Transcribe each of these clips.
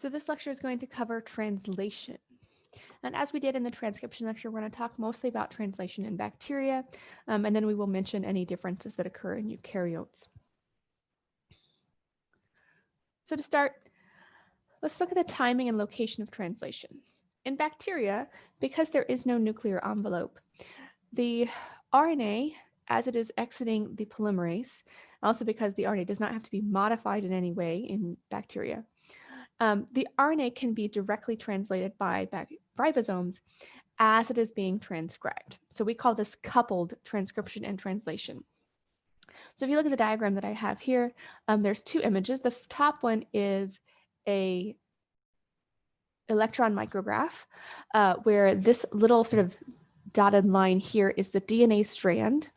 So this lecture is going to cover translation. And as we did in the transcription lecture, we're going to talk mostly about translation in bacteria, and then we will mention any differences that occur in eukaryotes. So to start, let's look at the timing and location of translation. In bacteria, because there is no nuclear envelope, the RNA, as it is exiting the polymerase, also because the RNA does not have to be modified in any way in bacteria, the RNA can be directly translated by ribosomes as it is being transcribed. So we call this coupled transcription and translation. So if you look at the diagram that I have here, there's two images. The top one is a electron micrograph where this little sort of dotted line here is the DNA strand.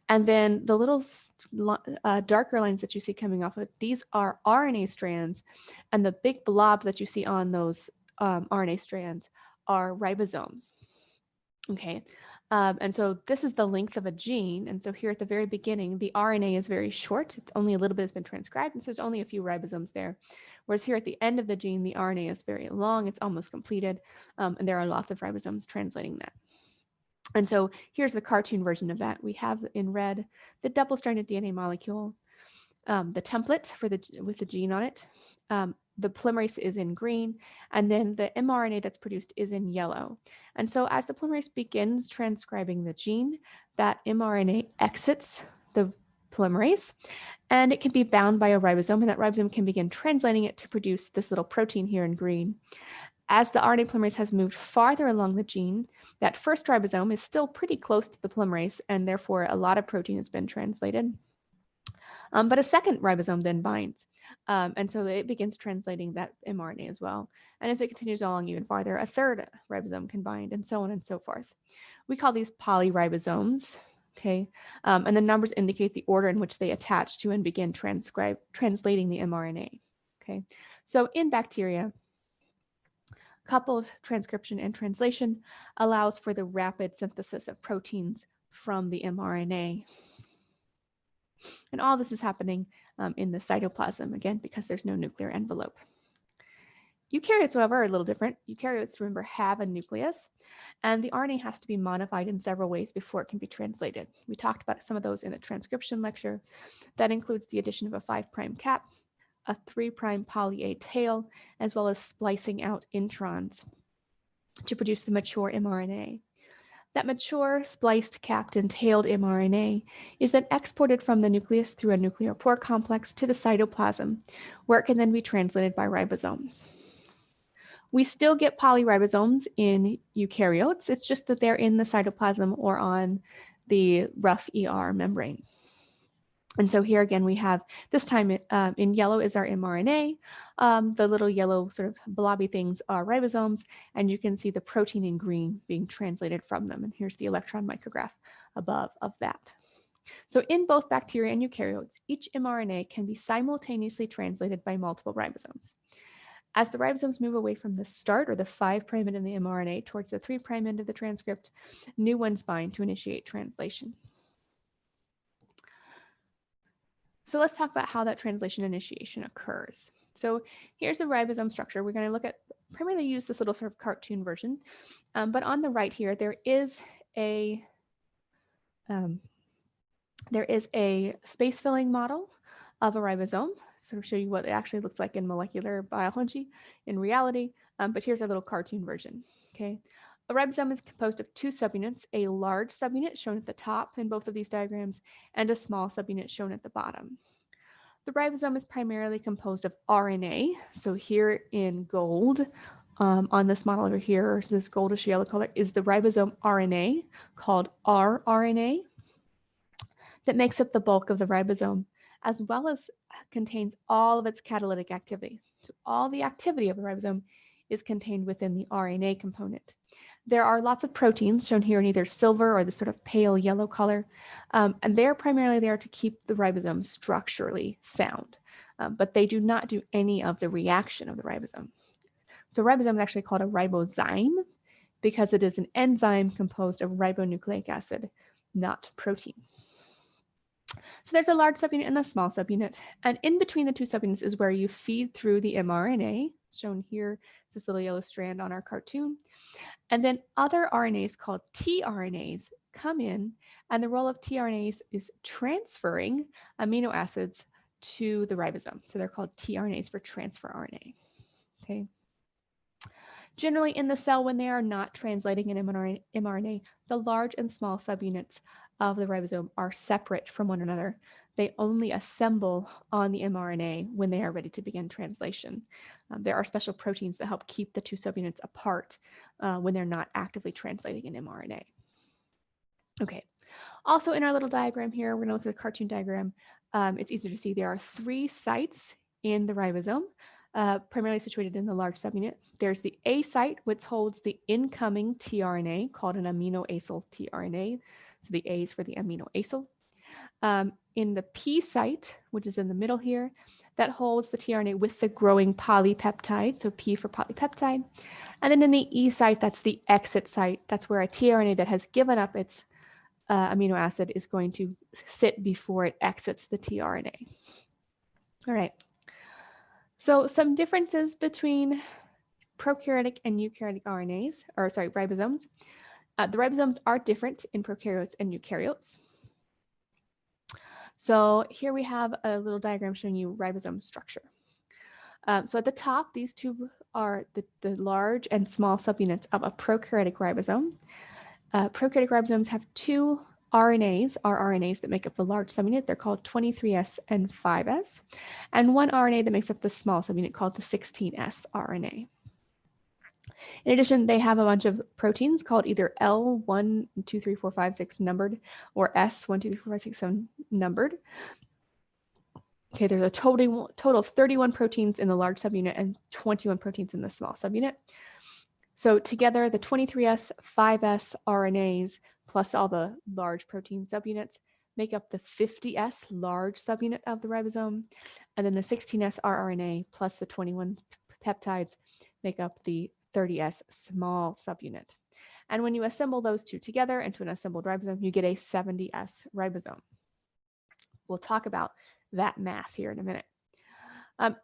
And then the little darker lines that you see coming off of it, these are RNA strands. And the big blobs that you see on those RNA strands are ribosomes. Okay, and so this is the length of a gene. And so here at the very beginning, the RNA is very short. It's only a little bit has been transcribed. And so there's only a few ribosomes there. Whereas here at the end of the gene, the RNA is very long. It's almost completed. And there are lots of ribosomes translating that. And so here's the cartoon version of that. We have in red the double-stranded DNA molecule, the template with the gene on it. The polymerase is in green, and then the mRNA that's produced is in yellow. And so as the polymerase begins transcribing the gene, that mRNA exits the polymerase, and it can be bound by a ribosome, and that ribosome can begin translating it to produce this little protein here in green. As the RNA polymerase has moved farther along the gene, that first ribosome is still pretty close to the polymerase, and therefore a lot of protein has been translated. But a second ribosome then binds, and so it begins translating that mRNA as well. And as it continues along even farther, a third ribosome can bind, and so on and so forth. We call these polyribosomes, okay? And the numbers indicate the order in which they attach to and begin translating the mRNA, okay? So in bacteria, coupled transcription and translation allows for the rapid synthesis of proteins from the mRNA. And all this is happening in the cytoplasm, again, because there's no nuclear envelope. Eukaryotes, however, are a little different. Eukaryotes, remember, have a nucleus, and the RNA has to be modified in several ways before it can be translated. We talked about some of those in the transcription lecture. That includes the addition of a 5' cap, a 3' poly A tail, as well as splicing out introns to produce the mature mRNA. That mature, spliced, capped, and tailed mRNA is then exported from the nucleus through a nuclear pore complex to the cytoplasm, where it can then be translated by ribosomes. We still get polyribosomes in eukaryotes. It's just that they're in the cytoplasm or on the rough ER membrane. And so here again, we have this time in yellow is our mRNA. The little yellow sort of blobby things are ribosomes, and you can see the protein in green being translated from them. And here's the electron micrograph above of that. So in both bacteria and eukaryotes, each mRNA can be simultaneously translated by multiple ribosomes. As the ribosomes move away from the start or the 5' end of the mRNA towards the 3' end of the transcript, new ones bind to initiate translation. So let's talk about how that translation initiation occurs. So here's the ribosome structure. We're going to look at, primarily use this little sort of cartoon version, but on the right here, there is a space filling model of a ribosome, sort of show you what it actually looks like in molecular biology in reality, but here's a little cartoon version, okay? A ribosome is composed of two subunits, a large subunit shown at the top in both of these diagrams, and a small subunit shown at the bottom. The ribosome is primarily composed of RNA. So here in gold, on this model over here, this goldish yellow color, is the ribosome RNA, called rRNA, that makes up the bulk of the ribosome, as well as contains all of its catalytic activity. So all the activity of the ribosome is contained within the RNA component. There are lots of proteins shown here in either silver or the sort of pale yellow color, and they're primarily there to keep the ribosome structurally sound, but they do not do any of the reaction of the ribosome. So ribosome is actually called a ribozyme because it is an enzyme composed of ribonucleic acid, not protein. So there's a large subunit and a small subunit, and in between the two subunits is where you feed through the mRNA. shown here. It's this little yellow strand on our cartoon. And then other RNAs called tRNAs come in, and the role of tRNAs is transferring amino acids to the ribosome. So they're called tRNAs for transfer RNA. Okay. Generally in the cell, when they are not translating an mRNA, the large and small subunits of the ribosome are separate from one another. They only assemble on the mRNA when they are ready to begin translation. There are special proteins that help keep the two subunits apart when they're not actively translating an mRNA. Okay. Also in our little diagram here, we're going to look at the cartoon diagram. It's easier to see there are 3 sites in the ribosome, primarily situated in the large subunit. There's the A site, which holds the incoming tRNA, called an aminoacyl tRNA. So the A is for the aminoacyl. In the P site, which is in the middle here, that holds the tRNA with the growing polypeptide, so P for polypeptide. And then in the E site, that's the exit site. That's where a tRNA that has given up its amino acid is going to sit before it exits the tRNA. All right. So some differences between prokaryotic and eukaryotic RNAs, or sorry, ribosomes. The ribosomes are different in prokaryotes and eukaryotes. So here we have a little diagram showing you ribosome structure. So at the top, these two are the large and small subunits of a prokaryotic ribosome. Prokaryotic ribosomes have 2 RNAs, rRNAs that make up the large subunit. They're called 23S and 5S, and 1 RNA that makes up the small subunit called the 16S RNA. In addition, they have a bunch of proteins called either L, 1, 2, 3, 4, 5, 6 numbered, or S, 1, 2, 3, 4, 5, 6, 7 numbered. Okay, there's a total of 31 proteins in the large subunit and 21 proteins in the small subunit. So together, the 23S, 5S RNAs plus all the large protein subunits make up the 50S large subunit of the ribosome. And then the 16S rRNA plus the 21 peptides make up the 30S small subunit. And when you assemble those two together into an assembled ribosome, you get a 70S ribosome. We'll talk about that mass here in a minute.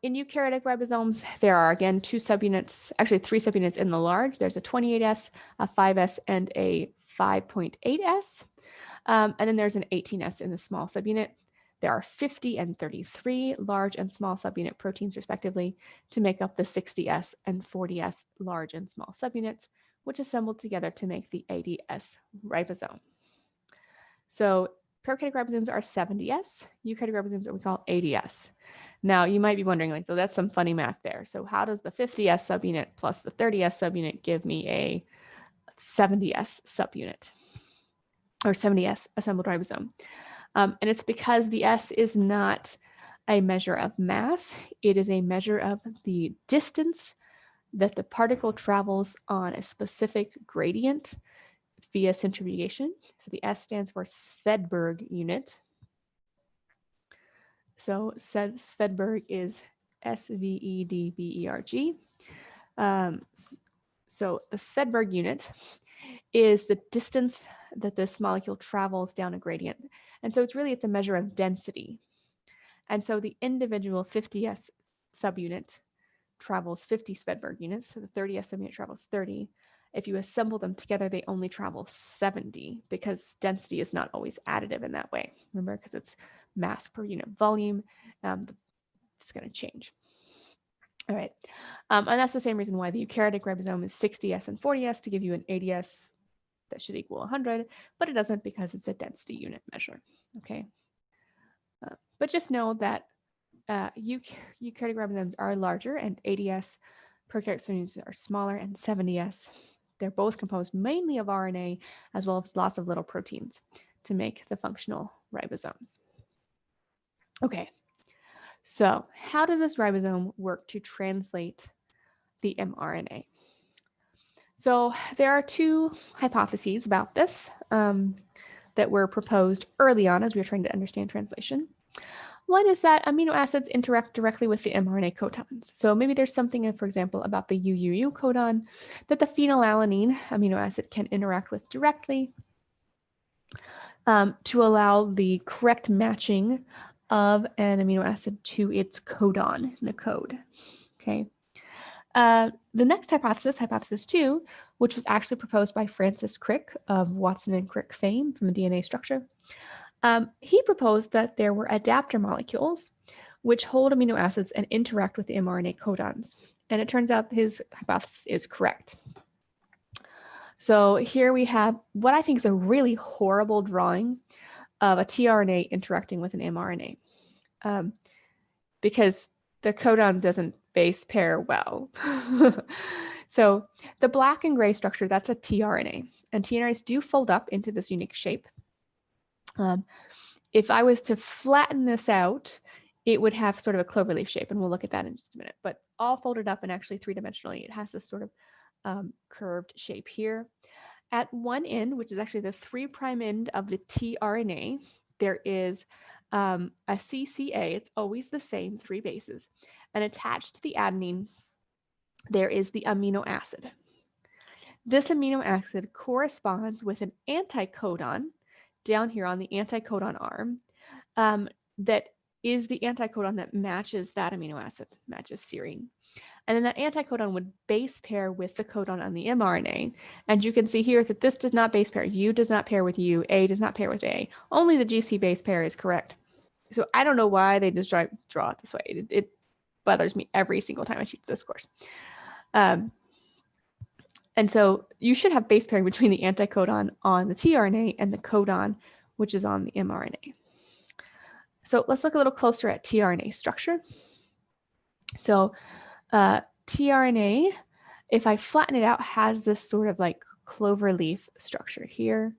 In eukaryotic ribosomes, there are again 2 subunits, actually 3 subunits in the large. There's a 28S, a 5S, and a 5.8S. And then there's an 18S in the small subunit. There are 50 and 33 large and small subunit proteins, respectively, to make up the 60S and 40S large and small subunits, which assembled together to make the 80S ribosome. So prokaryotic ribosomes are 70S, eukaryotic ribosomes are what we call 80S. Now, you might be wondering, like, well, that's some funny math there. So how does the 50S subunit plus the 30S subunit give me a 70S subunit or 70S assembled ribosome? And it's because the S is not a measure of mass. It is a measure of the distance that the particle travels on a specific gradient via centrifugation. So the S stands for Svedberg unit. So Svedberg is Svedberg. So the Svedberg unit is the distance that this molecule travels down a gradient. And so it's a measure of density. And so the individual 50S subunit travels 50 Svedberg units. So the 30S subunit travels 30. If you assemble them together, they only travel 70 because density is not always additive in that way. Remember, because it's mass per unit volume, it's going to change. All right. And that's the same reason why the eukaryotic ribosome is 60S and 40S to give you an 80S that should equal 100, but it doesn't because it's a density unit measure. Okay. But just know that eukaryotic ribosomes are larger and 80S prokaryotic subunits are smaller and 70S. They're both composed mainly of RNA as well as lots of little proteins to make the functional ribosomes. Okay, so how does this ribosome work to translate the mRNA? So there are 2 hypotheses about this that were proposed early on as we were trying to understand translation. One is that amino acids interact directly with the mRNA codons. So maybe there's something, for example, about the UUU codon that the phenylalanine amino acid can interact with directly to allow the correct matching of an amino acid to its codon in the code. Okay. The next hypothesis, hypothesis 2, which was actually proposed by Francis Crick of Watson and Crick fame from the DNA structure, he proposed that there were adapter molecules which hold amino acids and interact with the mRNA codons. And it turns out his hypothesis is correct. So here we have what I think is a really horrible drawing of a tRNA interacting with an mRNA, because the codon doesn't base pair well. So the black and gray structure, that's a tRNA, and tRNAs do fold up into this unique shape. If I was to flatten this out, it would have sort of a cloverleaf shape, and we'll look at that in just a minute. But all folded up and actually three-dimensionally, it has this sort of curved shape here. At one end, which is actually the 3' end of the tRNA, there is a CCA. It's always the same 3 bases. And attached to the adenine, there is the amino acid. This amino acid corresponds with an anticodon down here on the anticodon arm that is the anticodon that matches that amino acid, matches serine. And then that anticodon would base pair with the codon on the mRNA. And you can see here that this does not base pair. U does not pair with U. A does not pair with A. Only the GC base pair is correct. So I don't know why they just draw it this way. It bothers me every single time I teach this course. And so you should have base pairing between the anticodon on the tRNA and the codon, which is on the mRNA. So let's look a little closer at tRNA structure. So tRNA, if I flatten it out, has this sort of like clover leaf structure here,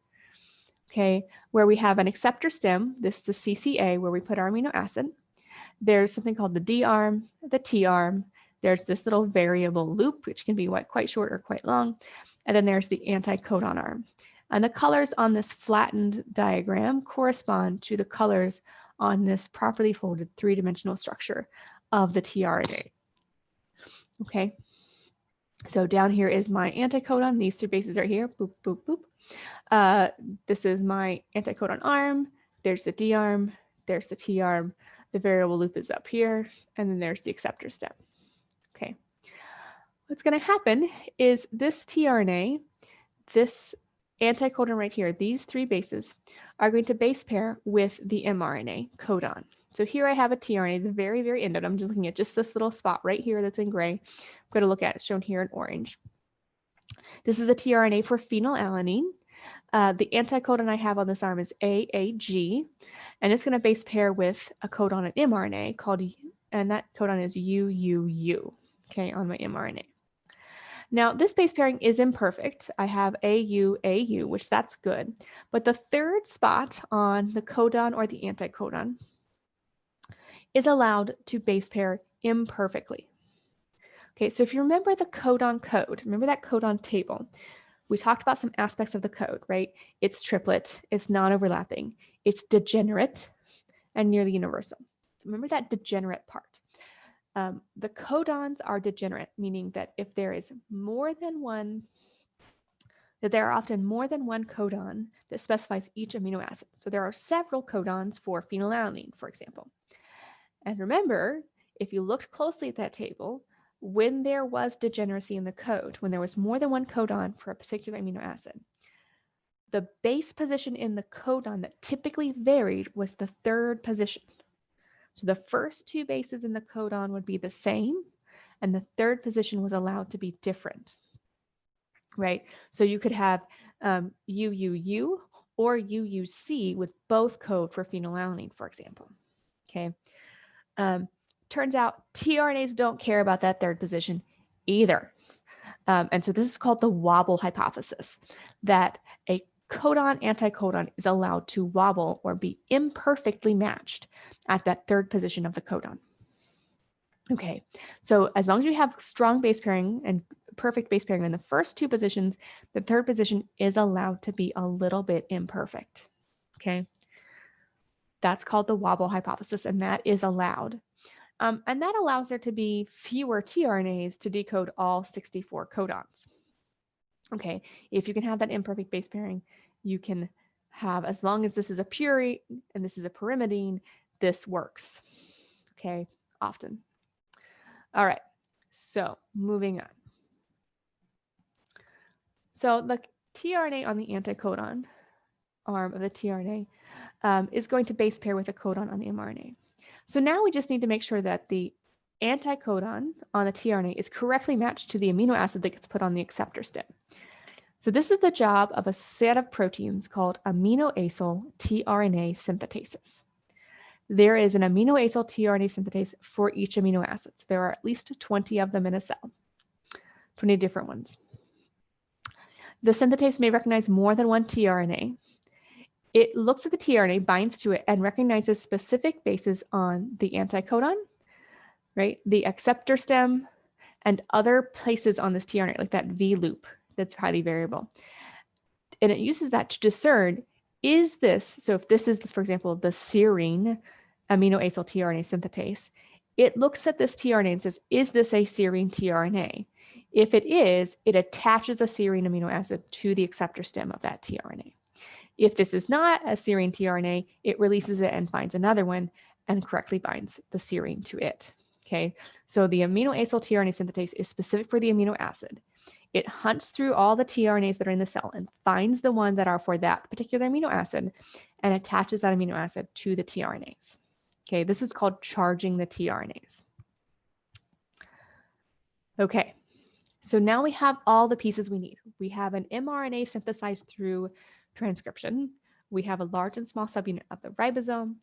okay, where we have an acceptor stem. This is the CCA, where we put our amino acid. There's something called the D arm, the T arm. There's this little variable loop, which can be quite short or quite long. And then there's the anticodon arm. And the colors on this flattened diagram correspond to the colors on this properly folded 3-dimensional structure of the tRNA. Okay, so down here is my anticodon. These 2 bases are here. Boop, boop, boop. This is my anticodon arm. There's the D arm. There's the T arm. The variable loop is up here. And then there's the acceptor stem. Okay. What's going to happen is this tRNA, this anticodon right here, these 3 bases are going to base pair with the mRNA codon. So here I have a tRNA, the very, very end of it. I'm just looking at just this little spot right here that's in gray. I'm going to look at it shown here in orange. This is a tRNA for phenylalanine. The anticodon I have on this arm is AAG, and it's going to base pair with a codon at mRNA called, and that codon is UUU, okay, on my mRNA. Now, this base pairing is imperfect. I have AU, which that's good. But the 3rd spot on the codon or the anticodon is allowed to base pair imperfectly. Okay, so if you remember the codon code, remember that codon table, we talked about some aspects of the code, right? It's triplet, it's non-overlapping, it's degenerate, and nearly universal. So remember that degenerate part. The codons are degenerate, meaning that if there is more than one, that there are often more than one codon that specifies each amino acid. So there are several codons for phenylalanine, for example. And remember, if you looked closely at that table, when there was degeneracy in the code, when there was more than one codon for a particular amino acid, the base position in the codon that typically varied was the 3rd position. So the first 2 bases in the codon would be the same, and the 3rd position was allowed to be different, right? So you could have UUU or UUC with both code for phenylalanine, for example, okay? Turns out tRNAs don't care about that 3rd position either. And so this is called the wobble hypothesis, that a codon anticodon is allowed to wobble or be imperfectly matched at that 3rd position of the codon. Okay, so as long as you have strong base pairing and perfect base pairing in the first 2 positions, the 3rd position is allowed to be a little bit imperfect. Okay, that's called the wobble hypothesis, and that is allowed. And that allows there to be fewer tRNAs to decode all 64 codons. Okay, if you can have that imperfect base pairing, you can have, as long as this is a purine and this is a pyrimidine, this works. Okay, often. All right, So moving on. So the tRNA on the anticodon arm of the tRNA is going to base pair with a codon on the mRNA. So now we just need to make sure that the anticodon on the tRNA is correctly matched to the amino acid that gets put on the acceptor stem. So this is the job of a set of proteins called aminoacyl tRNA synthetases. There is an aminoacyl tRNA synthetase for each amino acid. So there are at least 20 of them in a cell, 20 different ones. The synthetase may recognize more than one tRNA. It looks at the tRNA, binds to it, and recognizes specific bases on the anticodon, right, the acceptor stem, and other places on this tRNA, like that V loop that's highly variable. And it uses that to discern, is this, so if this is, for example, the serine aminoacyl tRNA synthetase, it looks at this tRNA and says, is this a serine tRNA? If it is, it attaches a serine amino acid to the acceptor stem of that tRNA. If this is not a serine tRNA, it releases it and finds another one and correctly binds the serine to it. Okay, so the aminoacyl tRNA synthetase is specific for the amino acid. It hunts through all the tRNAs that are in the cell and finds the ones that are for that particular amino acid and attaches that amino acid to the tRNAs. Okay, this is called charging the tRNAs. Okay, so now we have all the pieces we need. We have an mRNA synthesized through transcription. We have a large and small subunit of the ribosome.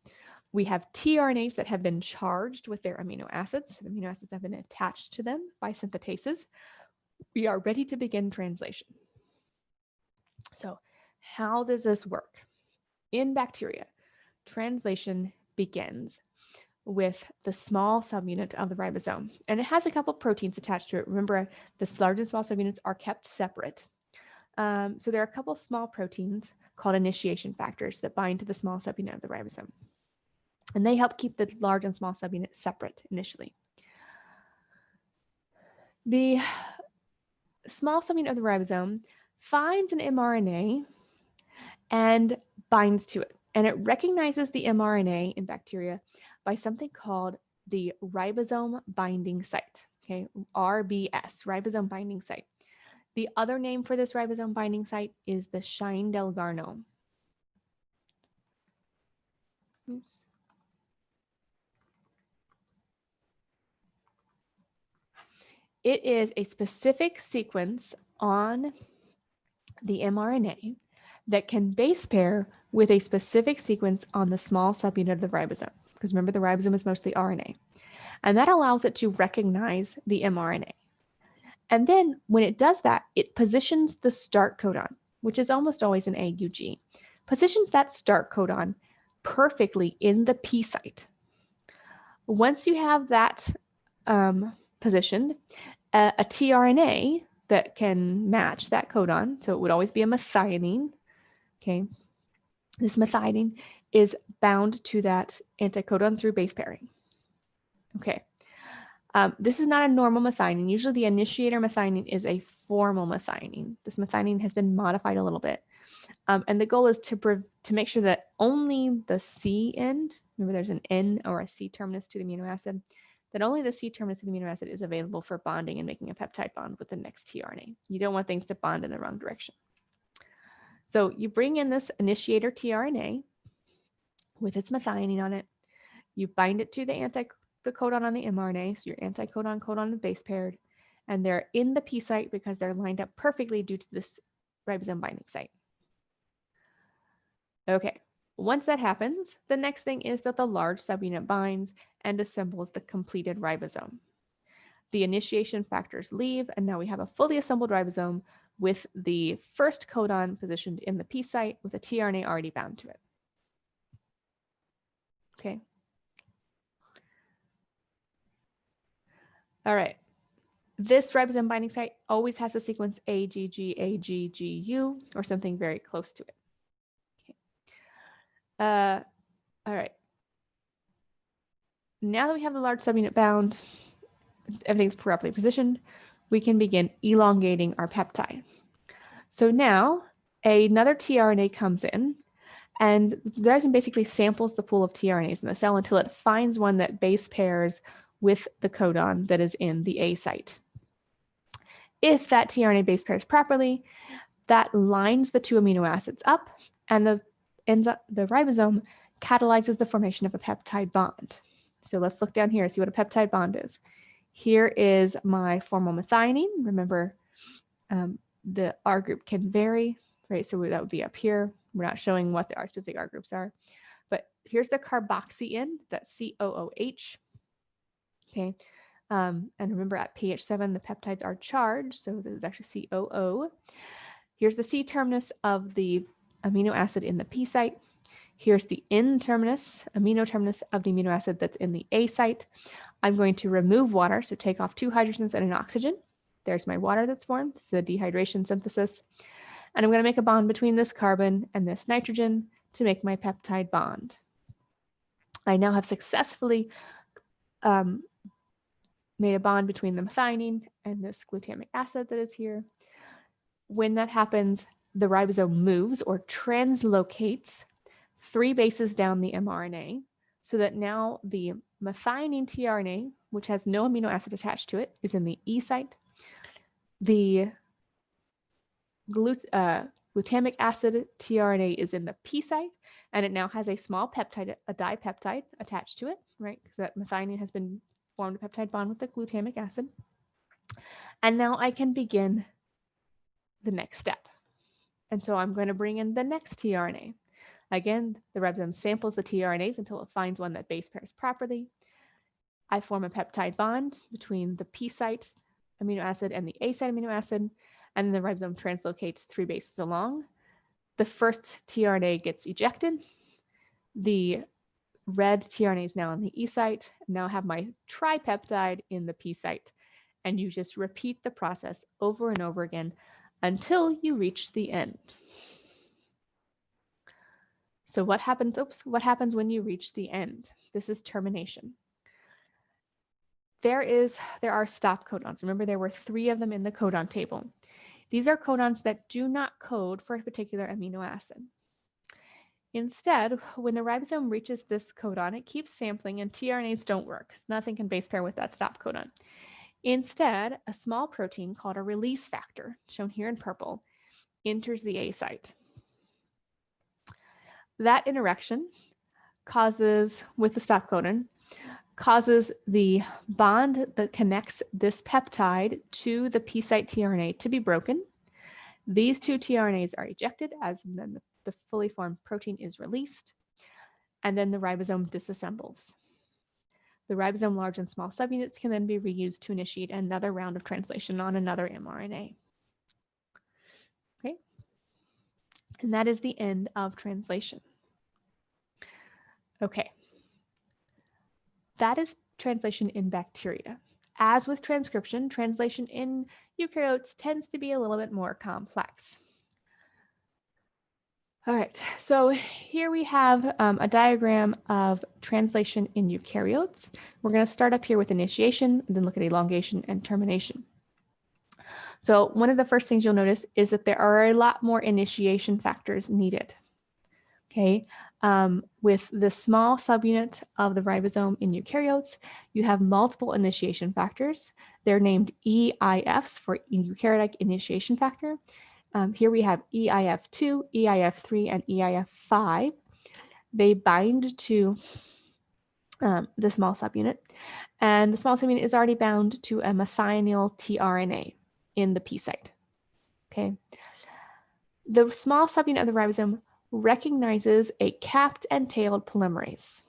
We have tRNAs that have been charged with their amino acids. The amino acids have been attached to them by synthetases. We are ready to begin translation. So how does this work? In bacteria, translation begins with the small subunit of the ribosome, and it has a couple proteins attached to it. Remember, the large and small subunits are kept separate. So there are a couple small proteins called initiation factors that bind to the small subunit of the ribosome, and they help keep the large and small subunit separate initially. The small subunit of the ribosome finds an mRNA and binds to it. And it recognizes the mRNA in bacteria by something called the ribosome binding site, okay, RBS, ribosome binding site. The other name for this ribosome binding site is the Shine-Dalgarno. Oops. It is a specific sequence on the mRNA that can base pair with a specific sequence on the small subunit of the ribosome. Because remember, the ribosome is mostly RNA. And that allows it to recognize the mRNA. And then when it does that, it positions the start codon, which is almost always an AUG, positions that start codon perfectly in the P site. Once you have that positioned, a tRNA that can match that codon, so it would always be a methionine, okay? This methionine is bound to that anticodon through base pairing. Okay. This is not a normal methionine. Usually the initiator methionine is a formal methionine. This methionine has been modified a little bit. And the goal is to make sure that only the C end, remember there's an N or a C terminus to the amino acid, that only the C terminus of the amino acid is available for bonding and making a peptide bond with the next tRNA. You don't want things to bond in the wrong direction. So you bring in this initiator tRNA with its methionine on it. You bind it to the codon on the mRNA, so your anticodon codon is base paired, and they're in the P site because they're lined up perfectly due to this ribosome binding site. Okay, once that happens, the next thing is that the large subunit binds and assembles the completed ribosome. The initiation factors leave, and now we have a fully assembled ribosome with the first codon positioned in the P site with a tRNA already bound to it. Okay. All right. This ribosome binding site always has a sequence AGG, AGGU, or something very close to it. Okay. All right. Now that we have the large subunit bound, everything's properly positioned, we can begin elongating our peptide. So now another tRNA comes in, and the ribosome basically samples the pool of tRNAs in the cell until it finds one that base pairs with the codon that is in the A site. If that tRNA base pairs properly, that lines the two amino acids up, and the ribosome catalyzes the formation of a peptide bond. So let's look down here and see what a peptide bond is. Here is my formal methionine. Remember, the R group can vary, right? So that would be up here. We're not showing what the R-specific R groups are. But here's the carboxy that's COOH. Okay. And remember at pH 7, the peptides are charged. So this is actually COO. Here's the C terminus of the amino acid in the P site. Here's the N terminus, amino terminus of the amino acid that's in the A site. I'm going to remove water, so take off 2 hydrogens and an oxygen. There's my water that's formed. It's the dehydration synthesis. And I'm going to make a bond between this carbon and this nitrogen to make my peptide bond. I now have successfully made a bond between the methionine and this glutamic acid that is here. When that happens, the ribosome moves or translocates 3 bases down the mRNA so that now the methionine tRNA, which has no amino acid attached to it, is in the E site. The glutamic acid tRNA is in the P site, and it now has a small peptide, a dipeptide attached to it, right? Because that methionine has been formed a peptide bond with the glutamic acid. And now I can begin the next step. And so I'm going to bring in the next tRNA. Again, the ribosome samples the tRNAs until it finds one that base pairs properly. I form a peptide bond between the P site amino acid and the A site amino acid, and then the ribosome translocates 3 bases along. The first tRNA gets ejected. The red tRNA is now on the E site. Now I have my tripeptide in the P site. And you just repeat the process over and over again until you reach the end. So what happens when you reach the end? This is termination. There are stop codons. Remember, there were 3 of them in the codon table. These are codons that do not code for a particular amino acid. Instead, when the ribosome reaches this codon, it keeps sampling and tRNAs don't work. Nothing can base pair with that stop codon. Instead, a small protein called a release factor, shown here in purple, enters the A site. That interaction with the stop codon causes the bond that connects this peptide to the P site tRNA to be broken. These 2 tRNAs are ejected as then the fully formed protein is released, and then the ribosome disassembles. The ribosome large and small subunits can then be reused to initiate another round of translation on another mRNA. Okay, and that is the end of translation. Okay, that is translation in bacteria. As with transcription, translation in eukaryotes tends to be a little bit more complex. All right, so here we have a diagram of translation in eukaryotes. We're going to start up here with initiation, and then look at elongation and termination. So one of the first things you'll notice is that there are a lot more initiation factors needed. Okay, with the small subunit of the ribosome in eukaryotes, you have multiple initiation factors. They're named EIFs for eukaryotic initiation factor. Here we have EIF2, EIF3, and EIF5. They bind to the small subunit, and the small subunit is already bound to a methionine tRNA in the P site. Okay, the small subunit of the ribosome recognizes a capped and tailed polymerase.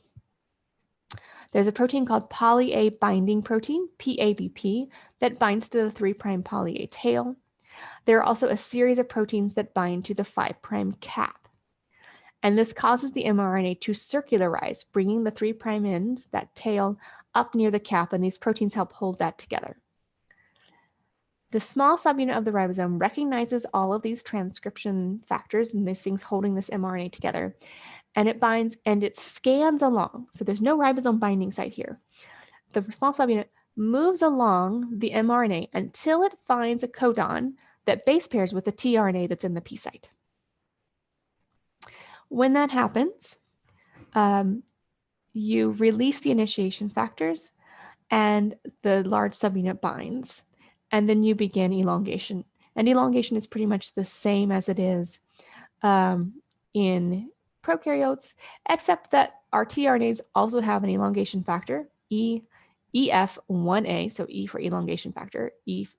There's a protein called poly-A binding protein, PABP, that binds to the 3' poly-A tail. There are also a series of proteins that bind to the 5' cap. And this causes the mRNA to circularize, bringing the 3' end, that tail, up near the cap, and these proteins help hold that together. The small subunit of the ribosome recognizes all of these transcription factors and these things holding this mRNA together, and it binds and it scans along. So there's no ribosome binding site here. The small subunit moves along the mRNA until it finds a codon that base pairs with the tRNA that's in the P site. When that happens, you release the initiation factors, and the large subunit binds, and then you begin elongation. And elongation is pretty much the same as it is in prokaryotes, except that our tRNAs also have an elongation factor, EF1A, so E for elongation factor,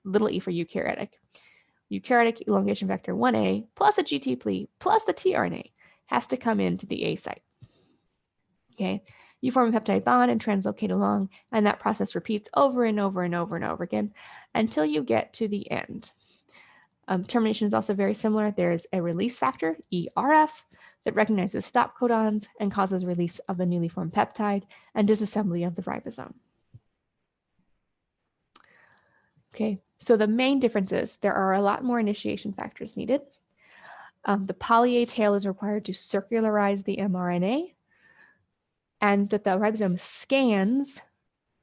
little e for eukaryotic. Eukaryotic elongation factor 1A plus a GTP plus the tRNA has to come into the A site. Okay, you form a peptide bond and translocate along, and that process repeats over and over and over and over again until you get to the end. Termination is also very similar. There's a release factor, ERF, that recognizes stop codons and causes release of the newly formed peptide and disassembly of the ribosome. Okay, so the main difference is there are a lot more initiation factors needed. The poly-A tail is required to circularize the mRNA, and that the ribosome scans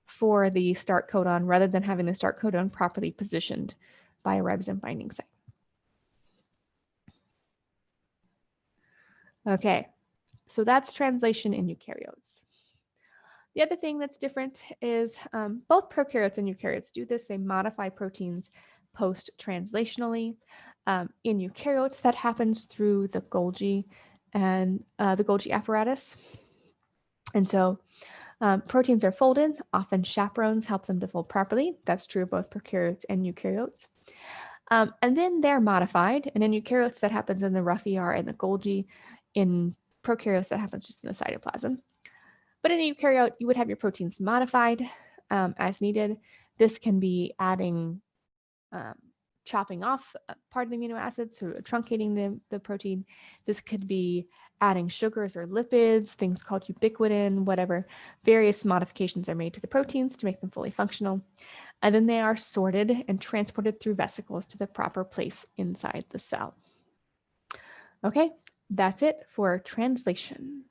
for the start codon rather than having the start codon properly positioned by a ribosome binding site. Okay, so that's translation in eukaryotes. The other thing that's different is both prokaryotes and eukaryotes do this. They modify proteins post-translationally. In eukaryotes, that happens through the Golgi and the Golgi apparatus. And so proteins are folded. Often chaperones help them to fold properly. That's true of both prokaryotes and eukaryotes. And then they're modified. And in eukaryotes, that happens in the rough ER and the Golgi. In prokaryotes, that happens just in the cytoplasm. But in a eukaryote, you would have your proteins modified as needed. This can be adding, chopping off part of the amino acids, so truncating the protein. This could be adding sugars or lipids, things called ubiquitin, whatever. Various modifications are made to the proteins to make them fully functional. And then they are sorted and transported through vesicles to the proper place inside the cell. Okay, that's it for translation.